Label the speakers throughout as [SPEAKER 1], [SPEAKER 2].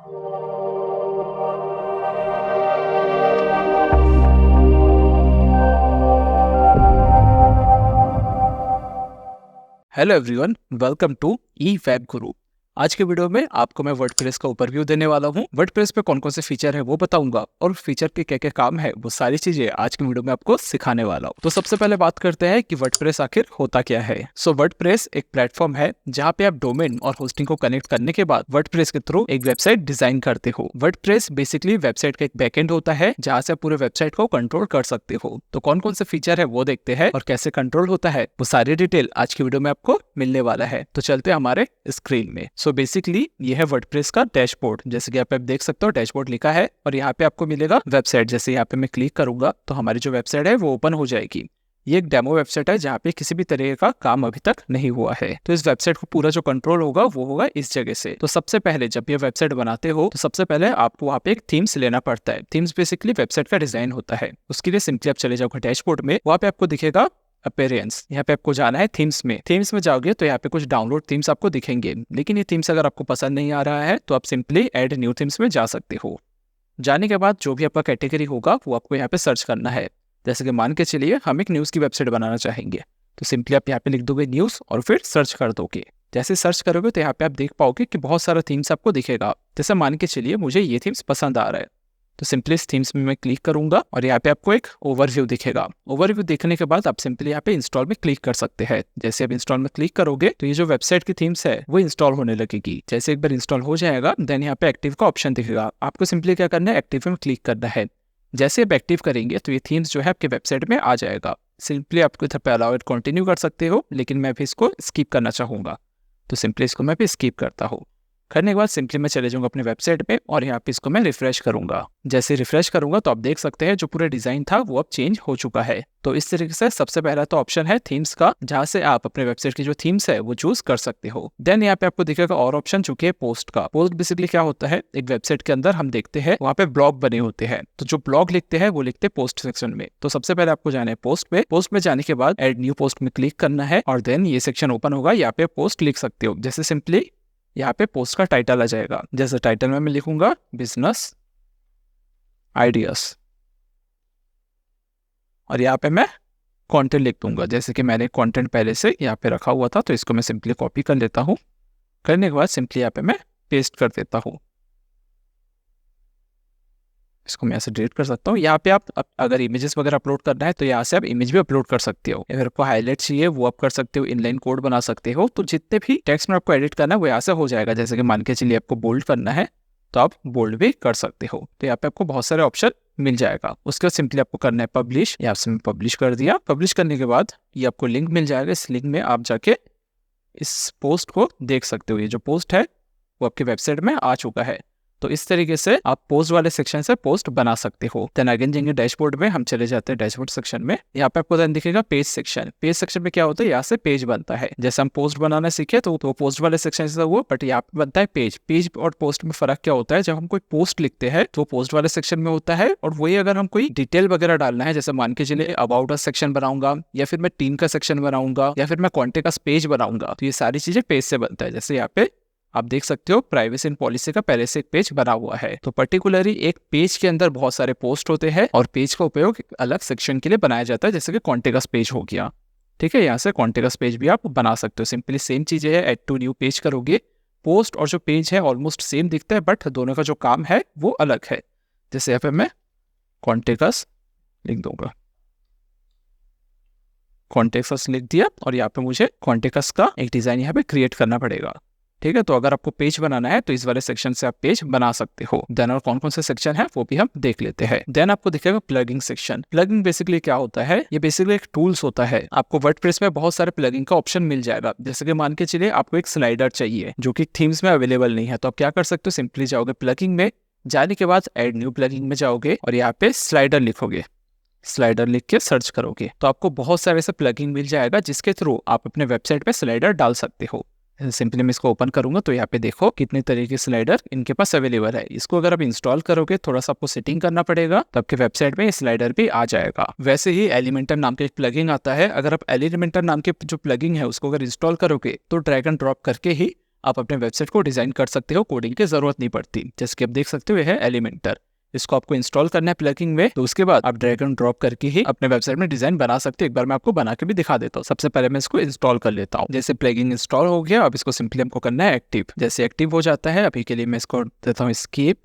[SPEAKER 1] Hello everyone, welcome to E Web Guru. आज के video में आपको मैं वर्डप्रेस का ओवरव्यू देने वाला हूँ। वर्डप्रेस पे कौन कौन से फीचर है वो बताऊंगा और फीचर के क्या क्या काम है वो सारी चीजें आज के वीडियो में आपको सिखाने वाला हूँ। तो सबसे पहले बात करते हैं कि वर्डप्रेस आखिर होता क्या है। सो वर्डप्रेस एक प्लेटफॉर्म है जहाँ पे आप डोमेन और होस्टिंग को कनेक्ट करने के बाद वर्डप्रेस के थ्रू एक वेबसाइट डिजाइन करते हो। वर्डप्रेस बेसिकली वेबसाइट का एक बैकएंड होता है जहाँ से आप पूरे वेबसाइट को कंट्रोल कर सकते हो। तो कौन कौन से फीचर है वो देखते हैं और कैसे कंट्रोल होता है वो सारी डिटेल आज की वीडियो में आपको मिलने वाला है। तो चलते हैं हमारे स्क्रीन में। सो बेसिकली ये है वर्डप्रेस का डैशबोर्ड। जैसे कि आप देख सकते हो डैशबोर्ड लिखा है और यहाँ पे आपको मिलेगा वेबसाइट। जैसे यहाँ पे मैं क्लिक करूंगा तो हमारी जो वेबसाइट है वो ओपन हो जाएगी। ये एक डेमो वेबसाइट है जहाँ पे किसी भी तरह का काम अभी तक नहीं हुआ है। तो इस वेबसाइट को पूरा जो कंट्रोल होगा वो होगा इस जगह से। तो सबसे पहले जब ये वेबसाइट बनाते हो तो सबसे पहले आपको वहाँ पे एक थीम्स लेना पड़ता है। थीम्स बेसिकली वेबसाइट का डिजाइन होता है। उसके लिए सिंपली आप चले जाओगे डैशबोर्ड में, वहाँ पे आपको दिखेगा अपीयरेंस। यहाँ पे आपको जाना है थीम्स में। थीम्स में जाओगे तो यहाँ पे कुछ डाउनलोड थीम्स आपको दिखेंगे, लेकिन ये थीम्स अगर आपको पसंद नहीं आ रहा है तो आप सिंपली ऐड न्यू थीम्स में जा सकते हो। जाने के बाद जो भी आपका कैटेगरी होगा वो आपको यहाँ पे सर्च करना है। जैसे कि मान के चलिए हम एक न्यूज़ की वेबसाइट बनाना चाहेंगे, तो सिंपली आप यहाँ पे लिख दोगे न्यूज़ और फिर सर्च कर दोगे। जैसे सर्च करोगे तो यहाँ पे आप देख पाओगे कि बहुत सारा थीम्स आपको दिखेगा। जैसे मान के चलिए मुझे ये थीम्स पसंद आ रहा है, तो सिंपली इस थीम्स में मैं क्लिक करूंगा और यहाँ पे आपको एक ओवरव्यू दिखेगा। ओवरव्यू देखने के बाद आप सिंपली यहाँ पे इंस्टॉल में क्लिक कर सकते हैं। जैसे आप इंस्टॉल में क्लिक करोगे तो ये जो वेबसाइट की थीम्स है वो इंस्टॉल होने लगेगी। जैसे एक बार इंस्टॉल हो जाएगा देन यहाँ पे एक्टिव का ऑप्शन दिखेगा। आपको सिंपली क्या करना है, एक्टिव में क्लिक करना है। जैसे आप एक्टिव करेंगे तो ये थीम्स जो है आपके वेबसाइट में आ जाएगा। सिंपली आपको इधर पे अलाउ इट कंटिन्यू कर सकते हो, लेकिन मैं भी इसको स्किप करना चाहूंगा तो सिंपली इसको मैं भी स्किप करता हूँ। करने के बाद सिंपली मैं चले जाऊंगा अपने वेबसाइट पे और यहाँ पे इसको मैं रिफ्रेश करूंगा। जैसे रिफ्रेश करूंगा तो आप देख सकते हैं जो पूरा डिजाइन था वो अब चेंज हो चुका है। तो इस तरीके से सबसे पहला तो ऑप्शन है थीम्स का, जहाँ से आप अपने वेबसाइट की जो थीम्स है वो चूज कर सकते हो। देन यहाँ पे आपको दिखेगा और ऑप्शन जो कि है पोस्ट का। पोस्ट बेसिकली क्या होता है, एक वेबसाइट के अंदर हम देखते हैं वहाँ पे ब्लॉग बने होते हैं, तो जो ब्लॉग लिखते हैं वो लिखते हैं पोस्ट सेक्शन में। तो सबसे पहले आपको जाना है पोस्ट पे। पोस्ट में जाने के बाद एड न्यू पोस्ट में क्लिक करना है और देन ये सेक्शन ओपन होगा। यहाँ पे पोस्ट लिख सकते हो। जैसे सिंपली यहाँ पे पोस्ट का टाइटल आ जाएगा। जैसे टाइटल में मैं लिखूंगा बिजनेस आइडियाज और यहाँ पे मैं कंटेंट लिख दूंगा। जैसे कि मैंने कंटेंट पहले से यहाँ पे रखा हुआ था तो इसको मैं सिंपली कॉपी कर लेता हूँ। करने के बाद सिंपली यहाँ पे मैं पेस्ट कर देता हूँ। इसको मैं ऐसे डिलीट कर सकता हूँ। यहाँ पे आप अगर इमेजेस वगैरह अपलोड करना है तो यहाँ से आप इमेज भी अपलोड कर सकते हो। अगर आपको हाईलाइट चाहिए वो आप कर सकते हो, इनलाइन कोड बना सकते हो। तो जितने भी टेक्स्ट में आपको एडिट करना है वो यहाँ से हो जाएगा। जैसे कि मान के चलिए आपको बोल्ड करना है तो आप बोल्ड भी कर सकते हो। तो यहाँ पे आपको बहुत सारे ऑप्शन मिल जाएगा। उसके बाद सिंपली आपको करना है पब्लिश। यहाँ से मैं पब्लिश कर दिया। पब्लिश करने के बाद ये आपको लिंक मिल जाएगा। इस लिंक में आप जाके इस पोस्ट को देख सकते हो। ये जो पोस्ट है वो आपके वेबसाइट में आ चुका है। तो इस तरीके से आप पोस्ट वाले सेक्शन से पोस्ट बना सकते हो। देन अगेन जाएंगे डैशबोर्ड में, हम चले जाते हैं डैशबोर्ड सेक्शन में। यहाँ पे आपको देन दिखेगा पेज सेक्शन। पेज सेक्शन में क्या होता है, यहाँ से पेज बनता है। जैसे हम पोस्ट बनाना सीखे तो पोस्ट वाले सेक्शन से हुआ, बट यहाँ पे बनता है पेज। पेज और पोस्ट में फर्क क्या होता है, जब हम कोई पोस्ट लिखते हैं तो पोस्ट वाले सेक्शन में होता है, और वही अगर हम कोई डिटेल वगैरह डालना है, जैसे मान के चलिए अबाउट अस सेक्शन बनाऊंगा या फिर मैं टीम का सेक्शन बनाऊंगा या फिर मैं कॉन्टेक्ट अस पेज बनाऊंगा, तो ये सारी चीजें पेज से बनता है। जैसे यहाँ पे आप देख सकते हो प्राइवेसी एंड पॉलिसी का पहले से एक पेज बना हुआ है। तो पर्टिकुलरली एक पेज के अंदर बहुत सारे पोस्ट होते हैं और पेज का उपयोग एक अलग सेक्शन के लिए बनाया जाता है, जैसे कि कॉन्टेक्ट अस पेज हो गया। ठीक है, यहाँ से कॉन्टेक्ट अस पेज भी आप बना सकते हो। सिंपली सेम चीज है, ऐड टू न्यू पेज करोगे। पोस्ट और जो पेज है ऑलमोस्ट सेम दिखता है, बट दोनों का जो काम है वो अलग है। जैसे यहाँ पे मैं कॉन्टेक्ट अस लिख दूंगा, कॉन्टेक्ट अस लिख दिया और यहाँ पे मुझे कॉन्टेक्ट अस का एक डिजाइन यहाँ पे क्रिएट करना पड़ेगा। ठीक है, तो अगर आपको पेज बनाना है तो इस वाले सेक्शन से आप पेज बना सकते हो। देन और कौन कौन से सेक्शन है वो भी हम देख लेते हैं। देन आपको दिखेगा प्लगिंग सेक्शन। प्लगिंग बेसिकली क्या होता है, ये बेसिकली एक टूल्स होता है। आपको वर्डप्रेस में बहुत सारे प्लगिंग का ऑप्शन मिल जाएगा। जैसे कि मान के चलिए आपको एक स्लाइडर चाहिए जो कि थीम्स में अवेलेबल नहीं है, तो आप क्या कर सकते हो, सिंपली जाओगे प्लगिंग में, जाने के बाद एड न्यू प्लगिंग में जाओगे और यहाँ पे स्लाइडर लिखोगे। स्लाइडर लिख के सर्च करोगे तो आपको बहुत सारे ऐसे प्लगिंग मिल जाएगा जिसके थ्रू आप अपने वेबसाइट पे स्लाइडर डाल सकते हो। सिंपली मैं इसको ओपन करूंगा तो यहाँ पे देखो कितने तरीके के स्लाइडर इनके पास अवेलेबल है। इसको अगर आप इंस्टॉल करोगे, थोड़ा सा आपको सेटिंग करना पड़ेगा, तो आपके वेबसाइट में ये स्लाइडर भी आ जाएगा। वैसे ही एलिमेंटर नाम का एक प्लगिंग आता है। अगर आप एलिमेंटर नाम के जो प्लगिंग है उसको अगर इंस्टॉल करोगे तो ड्रैग एंड ड्रॉप करके ही आप अपने वेबसाइट को डिजाइन कर सकते हो, कोडिंग की जरूरत नहीं पड़ती। जैसे कि आप देख सकते हो, यह है एलिमेंटर। इसको आपको इंस्टॉल करना है प्लगइन में, तो उसके बाद आप ड्रैग एंड ड्रॉप करके ही अपने वेबसाइट में डिजाइन बना सकते हो। एक बार मैं आपको बना के भी दिखा देता हूँ। सबसे पहले मैं इसको इंस्टॉल कर लेता हूँ। जैसे प्लगइन इंस्टॉल हो गया, अब इसको सिंपली हमको करना है एक्टिव। जैसे एक्टिव हो जाता है, अभी के लिए मैं इसको देता हूँ स्किप,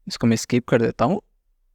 [SPEAKER 1] इसको मैं स्किप कर देता हूँ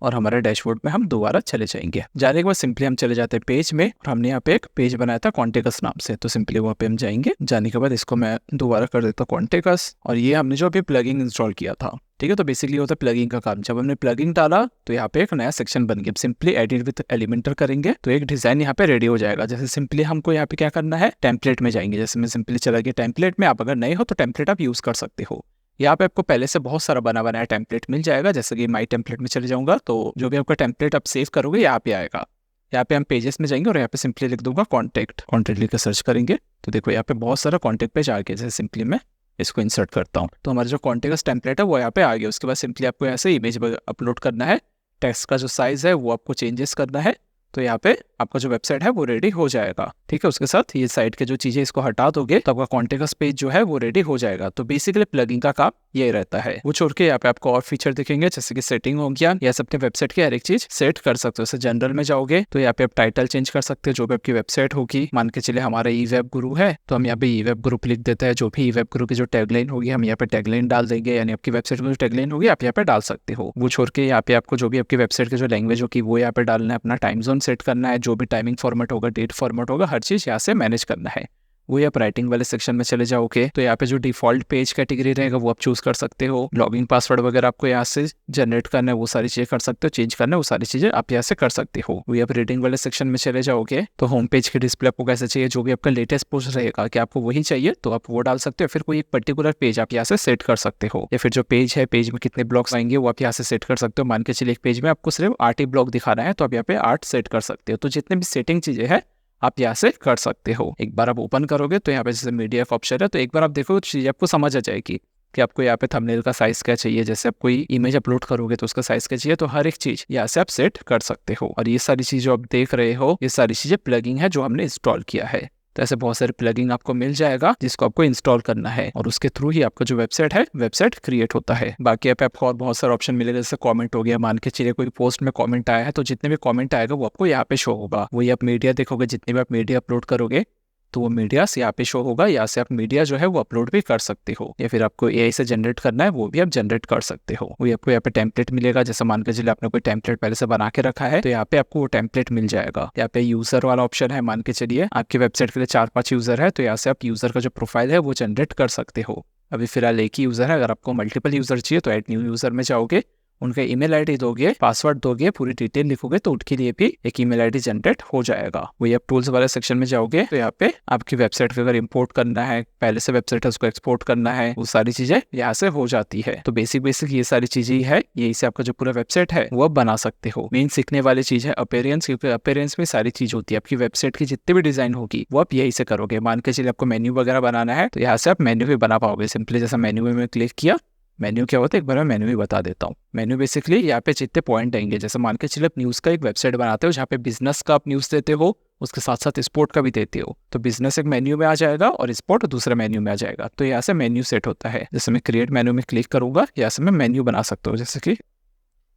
[SPEAKER 1] और हमारे डैशबोर्ड में हम दोबारा चले जाएंगे। जाने के बाद सिंपली हम चले जाते हैं पेज में, और हमने यहाँ पे एक पेज बनाया था कॉन्टेकस नाम से, तो सिंपली वहाँ पे हम जाएंगे। जाने के बाद इसको मैं दोबारा कर देता हूँ कॉन्टेकस, और ये हमने जो अभी प्लगइन इंस्टॉल किया था, ठीक है। तो बेसिकली होता है प्लगइन का काम। जब हमने प्लगइन डाला तो यहाँ पे एक नया सेक्शन बन गया। सिंपली एडिट विद एलिमेंटर करेंगे तो एक डिजाइन यहाँ पे रेडी हो जाएगा। जैसे सिंपली हमको यहाँ पे क्या करना है, टेम्पलेट में जाएंगे। जैसे मैं सिंपली चला गया टेम्पलेट में। आप अगर नए हो तो टेम्पलेट आप यूज कर सकते हो। यहाँ पे आपको पहले से बहुत सारा बना बनाया टेम्पलेट मिल जाएगा। जैसे कि माई टेम्पलेट में चले जाऊंगा तो जो भी आपका टेम्पलेट आप सेव करोगे यहाँ पे आएगा। यहाँ पे हम पेजेस में जाएंगे और यहाँ पे सिंपली लिख दूंगा कॉन्टेक्ट लिख कर सर्च करेंगे तो देखो यहाँ पे बहुत सारा कॉन्टेक्ट पेज आ गया। जैसे सिंपली मैं इसको इंसर्ट करता हूँ तो हमारा जो कॉन्टेक्ट टेम्पलेट है वो यहाँ पे आ गया। उसके बाद सिंपली आपको यहाँ से इमेज अपलोड करना है, टेक्स्ट का जो साइज है वो आपको चेंजेस करना है, तो यहाँ पे आपका जो वेबसाइट है वो रेडी हो जाएगा। ठीक है, उसके साथ ये साइट के जो चीजें इसको हटा दोगे तो आपका कॉन्टेक्ट पेज जो है वो रेडी हो जाएगा। तो बेसिकली प्लगइन का काम ये रहता है। वो छोड़ के यहाँ पे आपको और फीचर दिखेंगे, जैसे कि सेटिंग हो गया। या अपने वेबसाइट की हर एक चीज सेट कर सकते हो। जैसे जनरल में जाओगे तो यहाँ पे आप टाइटल चेंज कर सकते हो जो भी आपकी वेबसाइट होगी। मान के चले हमारा ई वेब गुरु है तो हम यहाँ पे ई वेब ग्रुप लिख देते हैं। जो भी ई वेब गुरु की जो टैगलाइन होगी हम यहाँ पे टैगलाइन डाल देंगे, यानी आपकी वेबसाइट में जो टैगलाइन होगी आप यहाँ पे डाल सकते हो। वो छोड़ के यहाँ पे आपको जो भी आपकी वेबसाइट की जो लैंग्वेज होगी वो यहाँ पे डालना है, अपना टाइम जोन सेट करना है, जो भी टाइमिंग फॉर्मेट होगा, डेट फॉर्मेट होगा, हर चीज यहाँ से मैनेज करना है। वो आप राइटिंग वाले सेक्शन में चले जाओगे तो यहाँ पे जो डिफॉल्ट पेज कैटेगरी रहेगा वो आप चूज कर सकते हो। लॉगिन पासवर्ड वगैरह आपको यहाँ से जनरेट करना है, वो सारी चीजें कर सकते हो। चेंज करना है वो सारी चीजें आप यहाँ से कर सकते हो। वो आप रीडिंग वाले सेक्शन में चले जाओगे तो होम पेज के डिस्प्ले आपको कैसे चाहिए, जो भी आपका लेटेस्ट पोस्ट रहेगा कि आपको वही चाहिए तो आप वो डाल सकते हो। फिर कोई एक पर्टिकुलर पेज आप यहाँ से सेट कर सकते हो, या फिर जो पेज है पेज में कितने ब्लॉक्स आएंगे वो आप यहाँ से सेट कर सकते हो। मान के चलिए एक पेज में आपको सिर्फ 8 ही ब्लॉक दिखाना है तो आप यहाँ पे 8 सेट कर सकते हो। तो जितने भी सेटिंग चीजें हैं आप यहाँ से कर सकते हो। एक बार आप ओपन करोगे तो यहाँ पे जैसे मीडिया का ऑप्शन है तो एक बार आप देखो चीज़ आपको समझ आ जाएगी कि आपको यहाँ पे थंबनेल का साइज क्या चाहिए। जैसे आप कोई इमेज अपलोड करोगे तो उसका साइज क्या चाहिए, तो हर एक चीज यहाँ से आप सेट कर सकते हो। और ये सारी चीजें आप देख रहे हो, ये सारी चीजें प्लगइन है जो हमने इंस्टॉल किया है। तो ऐसे बहुत सारे प्लगइन आपको मिल जाएगा जिसको आपको इंस्टॉल करना है और उसके थ्रू ही आपका जो वेबसाइट है वेबसाइट क्रिएट होता है। बाकी पे आपको और बहुत सारे ऑप्शन मिलेगा, जैसे कमेंट हो गया। मान के चलिए कोई पोस्ट में कमेंट आया है तो जितने भी कमेंट आएगा वो आपको यहाँ पे शो होगा। वही आप मीडिया देखोगे, जितने भी आप मीडिया अपलोड करोगे तो वो मीडिया से यहाँ पे शो होगा। यहाँ से आप मीडिया जो है वो अपलोड भी कर सकते हो, या फिर आपको एआई से जनरेट करना है वो भी आप जनरेट कर सकते हो। वही आपको यहाँ पे टेम्पलेट मिलेगा। जैसे मान के चलिए आपने कोई टेम्पलेट पहले से बना के रखा है तो यहाँ पे आपको वो टेम्पलेट मिल जाएगा। यहाँ पे यूजर वाला ऑप्शन है। मान के चलिए आपकी वेबसाइट के लिए 4-5 यूजर है तो यहाँ से आप यूजर का जो प्रोफाइल है वो जनरेट कर सकते हो। अभी फिलहाल एक ही यूजर है। अगर आपको मल्टीपल यूजर चाहिए तो ऐड न्यू यूजर में जाओगे, उनका ईमेल आईडी दोगे, पासवर्ड दोगे, पूरी डिटेल लिखोगे तो उनके लिए भी एक ईमेल आईडी जनरेट हो जाएगा। वही आप टूल्स वाले सेक्शन में जाओगे तो यहाँ पे आपकी वेबसाइट को अगर इंपोर्ट करना है, पहले से वेबसाइट है उसको एक्सपोर्ट करना है, वो सारी चीजें यहाँ से हो जाती है। तो बेसिक ये सारी चीजें ही है, यही से आपका जो पूरा वेबसाइट है वो आप बना सकते हो। मेन सीखने वाली चीज है अपीयरेंस, क्योंकि अपीयरेंस में सारी चीज होती है। आपकी वेबसाइट की जितनी भी डिजाइन होगी वो आप यही से करोगे। मान के चलिए आपको मेन्यू वगैरह बनाना है तो यहाँ से आप मेन्यू भी बना पाओगे। सिंपली जैसा मेन्यू में क्लिक किया, मेन्यू क्या होता है एक बार मैं मेन्यू भी बता देता हूँ। मेन्यू बेसिकली यहाँ पे जितने पॉइंट आएंगे, जैसे मान के चलिए आप न्यूज़ का एक वेबसाइट बनाते हो जहाँ पे बिजनेस का आप न्यूज़ देते हो, उसके साथ साथ स्पोर्ट का भी देते हो, तो बिजनेस एक मेन्यू में आ जाएगा और स्पोर्ट दूसरे मेन्यू में आ जाएगा। तो यहाँ से मेन्यू सेट होता है। जैसे मैं क्रिएट मेन्यू में क्लिक करूंगा, यहाँ से मैं मेन्यू बना सकता हूँ। जैसे कि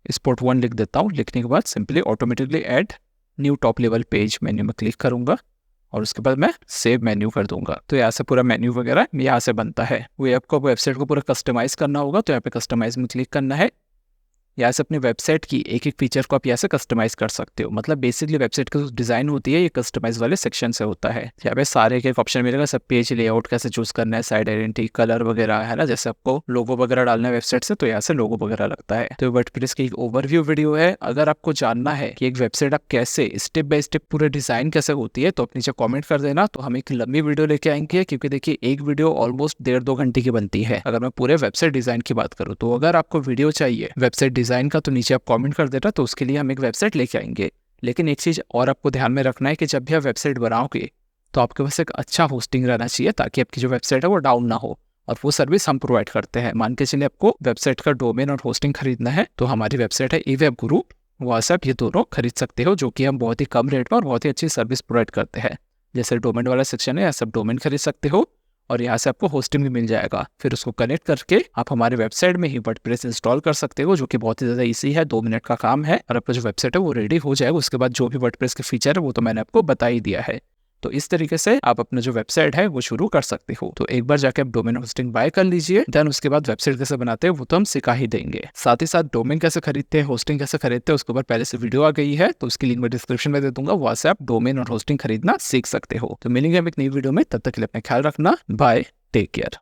[SPEAKER 1] स्पोर्ट 1 लिख देता हूँ। लिखने के बाद simply automatically add new top level page menu में क्लिक करूंगा और उसके बाद मैं सेव मेन्यू कर दूंगा। तो यहाँ से पूरा मेन्यू वगैरह यहाँ से बनता है। वो आपको वेबसाइट को पूरा कस्टमाइज करना होगा तो यहाँ पे कस्टमाइज में क्लिक करना है। यहाँ से अपनी वेबसाइट की एक एक फीचर को आप यहाँ से कस्टमाइज कर सकते हो। मतलब बेसिकली वेबसाइट की जो डिजाइन होती है ये कस्टमाइज वाले सेक्शन से होता है। यहाँ पे सारे एक ऑप्शन मिलेगा, सब पेज लेआउट कैसे चूज करना है, साइड आइडेंटिटी, कलर वगैरह है ना। जैसे आपको लोगो वगैरह डालना है वेबसाइट से तो यहाँ से लोगो वगैरह लगता है। तो वर्डप्रेस की एक ओवरव्यू वीडियो है। अगर आपको जानना है कि एक वेबसाइट आप कैसे स्टेप बाय स्टेप पूरे डिजाइन कैसे होती है तो आप नीचे कॉमेंट कर देना, तो हम एक लंबी वीडियो लेके आएंगे। क्योंकि देखिए एक वीडियो ऑलमोस्ट 1.5-2 घंटे की बनती है अगर मैं पूरे वेबसाइट डिजाइन की बात करूँ। तो अगर आपको वीडियो चाहिए वेबसाइट डिजाइन का तो नीचे कमेंट कर देना, तो उसके लिए हम एक वेबसाइट लेके आएंगे। लेकिन एक चीज और आपको ध्यान में रखना है कि जब भी आप वेबसाइट बनाओगे तो आपके पास एक अच्छा होस्टिंग रहना चाहिए ताकि आपकी जो वेबसाइट है वो डाउन ना हो, और वो सर्विस हम प्रोवाइड करते हैं। मान के चलिए आपको वेबसाइट का डोमेन और होस्टिंग खरीदना है तो हमारी वेबसाइट है ई वेब गुरु, वहाँ से आप ये दोनों खरीद सकते हो, जो कि हम बहुत ही कम रेट में और बहुत ही अच्छी सर्विस प्रोवाइड करते हैं। जैसे डोमेन वाला सेक्शन है, सब डोमेन खरीद सकते हो, और यहाँ से आपको होस्टिंग भी मिल जाएगा। फिर उसको कनेक्ट करके आप हमारे वेबसाइट में ही वर्डप्रेस इंस्टॉल कर सकते हो, जो कि बहुत ही ज़्यादा ईजी है, 2 मिनट का काम है और आपका जो वेबसाइट है वो रेडी हो जाएगा। उसके बाद जो भी वर्डप्रेस के फीचर है वो तो मैंने आपको बता ही दिया है। तो इस तरीके से आप अपना जो वेबसाइट है वो शुरू कर सकते हो। तो एक बार जाके आप डोमेन होस्टिंग बाय कर लीजिए, देन उसके बाद वेबसाइट कैसे बनाते हैं वो तो हम सिखा ही देंगे। साथ ही साथ डोमेन कैसे खरीदते हैं, होस्टिंग कैसे खरीदते हैं, उसके ऊपर पहले से वीडियो आ गई है, तो उसकी लिंक मैं डिस्क्रिप्शन में दे दूंगा, वहां से आप डोमेन और होस्टिंग खरीदना सीख सकते हो। तो मिलेंगे हम एक नई वीडियो में, तब तक के लिए अपना ख्याल रखना। Bye, take care.